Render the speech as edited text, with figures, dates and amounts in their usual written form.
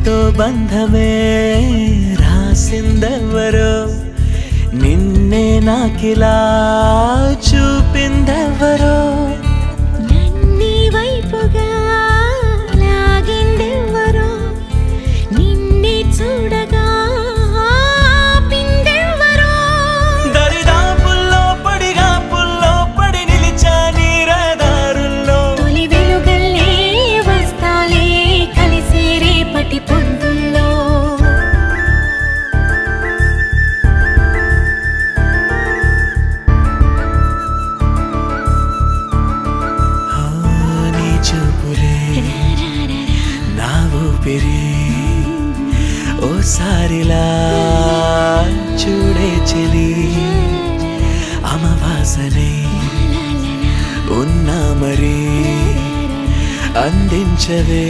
మనతో బంధమే రాసిందెవరో నిన్నే నాకిలా చూపిందెవరో నన్నీ వైపుగా లాగిందెవరో నిన్నే చూడగా ఆపిందెవరో దరిదాపుల్లో పడి నిలిచా నీ రహదారుల్లో తొలి వెలుగల్లే వస్తాలే కలిసే రేపటి పొద్దుల్లో నీ చూపులే నా ఊపిరి ఓసారిలా చూడే చెలి అమవాసనే ఉన్నా మరి అందించవే